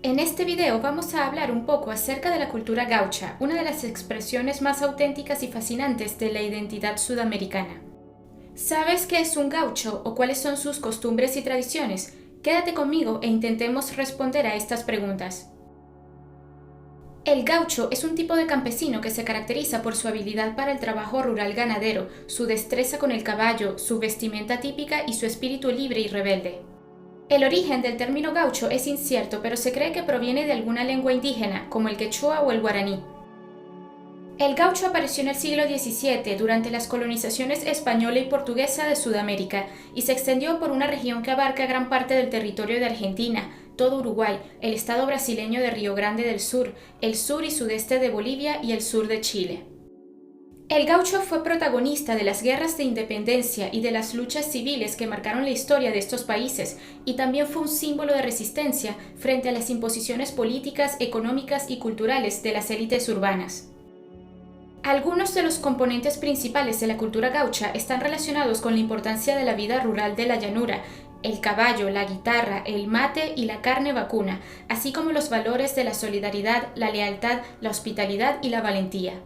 En este video vamos a hablar un poco acerca de la cultura gaucha, una de las expresiones más auténticas y fascinantes de la identidad sudamericana. ¿Sabes qué es un gaucho o cuáles son sus costumbres y tradiciones? Quédate conmigo e intentemos responder a estas preguntas. El gaucho es un tipo de campesino que se caracteriza por su habilidad para el trabajo rural ganadero, su destreza con el caballo, su vestimenta típica y su espíritu libre y rebelde. El origen del término gaucho es incierto, pero se cree que proviene de alguna lengua indígena, como el quechua o el guaraní. El gaucho apareció en el siglo XVII durante las colonizaciones española y portuguesa de Sudamérica y se extendió por una región que abarca gran parte del territorio de Argentina, todo Uruguay, el estado brasileño de Río Grande del Sur, el sur y sudeste de Bolivia y el sur de Chile. El gaucho fue protagonista de las guerras de independencia y de las luchas civiles que marcaron la historia de estos países, y también fue un símbolo de resistencia frente a las imposiciones políticas, económicas y culturales de las élites urbanas. Algunos de los componentes principales de la cultura gaucha están relacionados con la importancia de la vida rural de la llanura, el caballo, la guitarra, el mate y la carne vacuna, así como los valores de la solidaridad, la lealtad, la hospitalidad y la valentía.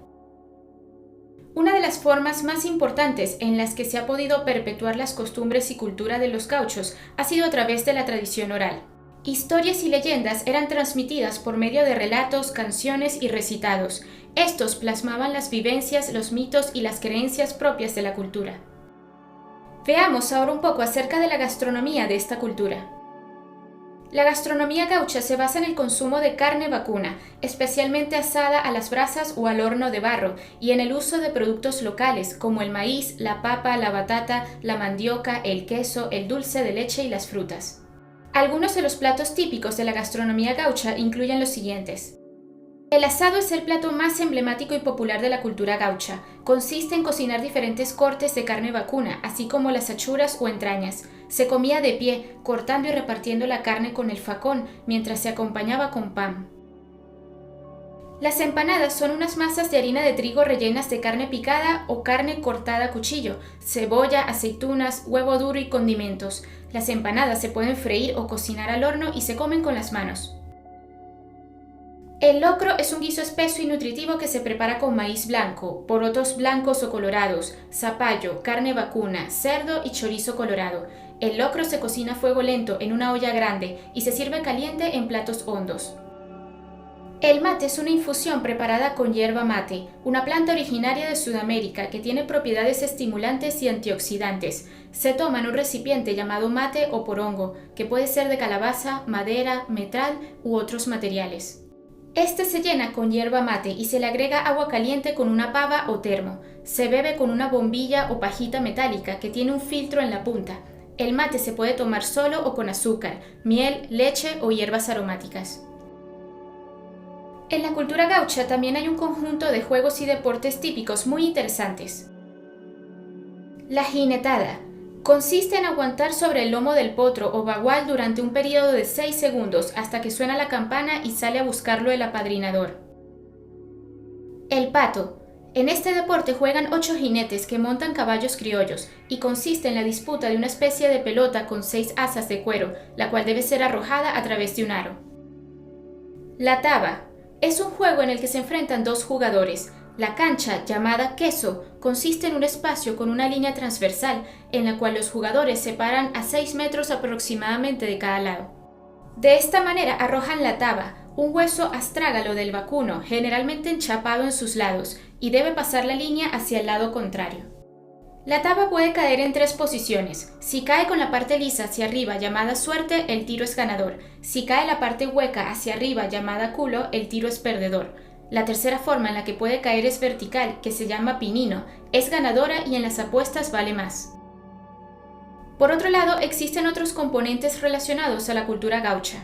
Una de las formas más importantes en las que se ha podido perpetuar las costumbres y cultura de los gauchos ha sido a través de la tradición oral. Historias y leyendas eran transmitidas por medio de relatos, canciones y recitados. Estos plasmaban las vivencias, los mitos y las creencias propias de la cultura. Veamos ahora un poco acerca de la gastronomía de esta cultura. La gastronomía gaucha se basa en el consumo de carne vacuna, especialmente asada a las brasas o al horno de barro, y en el uso de productos locales como el maíz, la papa, la batata, la mandioca, el queso, el dulce de leche y las frutas. Algunos de los platos típicos de la gastronomía gaucha incluyen los siguientes. El asado es el plato más emblemático y popular de la cultura gaucha. Consiste en cocinar diferentes cortes de carne vacuna, así como las achuras o entrañas. Se comía de pie, cortando y repartiendo la carne con el facón, mientras se acompañaba con pan. Las empanadas son unas masas de harina de trigo rellenas de carne picada o carne cortada a cuchillo, cebolla, aceitunas, huevo duro y condimentos. Las empanadas se pueden freír o cocinar al horno y se comen con las manos. El locro es un guiso espeso y nutritivo que se prepara con maíz blanco, porotos blancos o colorados, zapallo, carne vacuna, cerdo y chorizo colorado. El locro se cocina a fuego lento en una olla grande y se sirve caliente en platos hondos. El mate es una infusión preparada con yerba mate, una planta originaria de Sudamérica que tiene propiedades estimulantes y antioxidantes. Se toma en un recipiente llamado mate o porongo, que puede ser de calabaza, madera, metal u otros materiales. Este se llena con yerba mate y se le agrega agua caliente con una pava o termo. Se bebe con una bombilla o pajita metálica que tiene un filtro en la punta. El mate se puede tomar solo o con azúcar, miel, leche o hierbas aromáticas. En la cultura gaucha también hay un conjunto de juegos y deportes típicos muy interesantes. La jinetada consiste en aguantar sobre el lomo del potro o bagual durante un periodo de 6 segundos hasta que suena la campana y sale a buscarlo el apadrinador. El pato. En este deporte juegan 8 jinetes que montan caballos criollos y consiste en la disputa de una especie de pelota con 6 asas de cuero, la cual debe ser arrojada a través de un aro. La taba. Es un juego en el que se enfrentan 2 jugadores. La cancha, llamada queso, consiste en un espacio con una línea transversal en la cual los jugadores se paran a 6 metros aproximadamente de cada lado. De esta manera arrojan la taba, un hueso astrágalo del vacuno, generalmente enchapado en sus lados, y debe pasar la línea hacia el lado contrario. La taba puede caer en 3 posiciones. Si cae con la parte lisa hacia arriba, llamada suerte, el tiro es ganador. Si cae la parte hueca hacia arriba, llamada culo, el tiro es perdedor. La tercera forma en la que puede caer es vertical, que se llama pinino, es ganadora y en las apuestas vale más. Por otro lado, existen otros componentes relacionados a la cultura gaucha.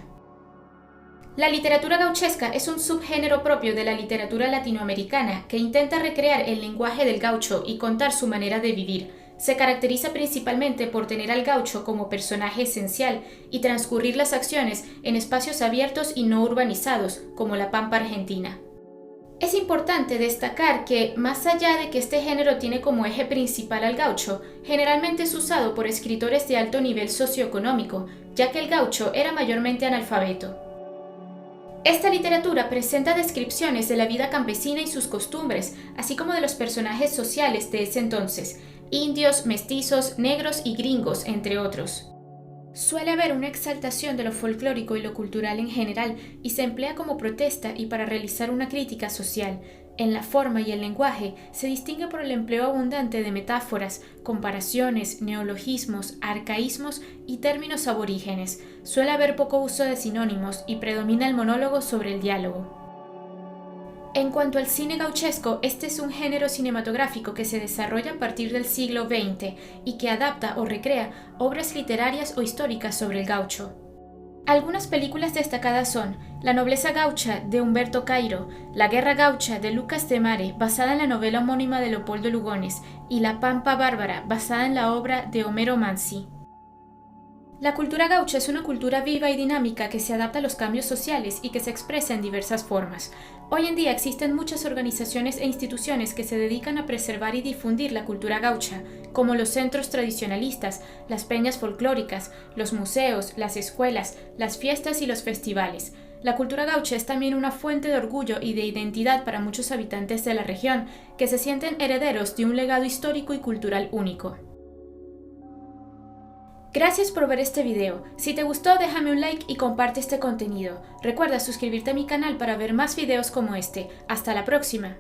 La literatura gauchesca es un subgénero propio de la literatura latinoamericana que intenta recrear el lenguaje del gaucho y contar su manera de vivir. Se caracteriza principalmente por tener al gaucho como personaje esencial y transcurrir las acciones en espacios abiertos y no urbanizados, como la Pampa Argentina. Es importante destacar que, más allá de que este género tiene como eje principal al gaucho, generalmente es usado por escritores de alto nivel socioeconómico, ya que el gaucho era mayormente analfabeto. Esta literatura presenta descripciones de la vida campesina y sus costumbres, así como de los personajes sociales de ese entonces, indios, mestizos, negros y gringos, entre otros. Suele haber una exaltación de lo folclórico y lo cultural en general, y se emplea como protesta y para realizar una crítica social. En la forma y el lenguaje se distingue por el empleo abundante de metáforas, comparaciones, neologismos, arcaísmos y términos aborígenes. Suele haber poco uso de sinónimos y predomina el monólogo sobre el diálogo. En cuanto al cine gauchesco, este es un género cinematográfico que se desarrolla a partir del siglo XX y que adapta o recrea obras literarias o históricas sobre el gaucho. Algunas películas destacadas son La nobleza gaucha de Humberto Cairo, La guerra gaucha de Lucas de Mare, basada en la novela homónima de Leopoldo Lugones, y La pampa bárbara, basada en la obra de Homero Mansi. La cultura gaucha es una cultura viva y dinámica que se adapta a los cambios sociales y que se expresa en diversas formas. Hoy en día existen muchas organizaciones e instituciones que se dedican a preservar y difundir la cultura gaucha, como los centros tradicionalistas, las peñas folclóricas, los museos, las escuelas, las fiestas y los festivales. La cultura gaucha es también una fuente de orgullo y de identidad para muchos habitantes de la región, que se sienten herederos de un legado histórico y cultural único. Gracias por ver este video. Si te gustó, déjame un like y comparte este contenido. Recuerda suscribirte a mi canal para ver más videos como este. ¡Hasta la próxima!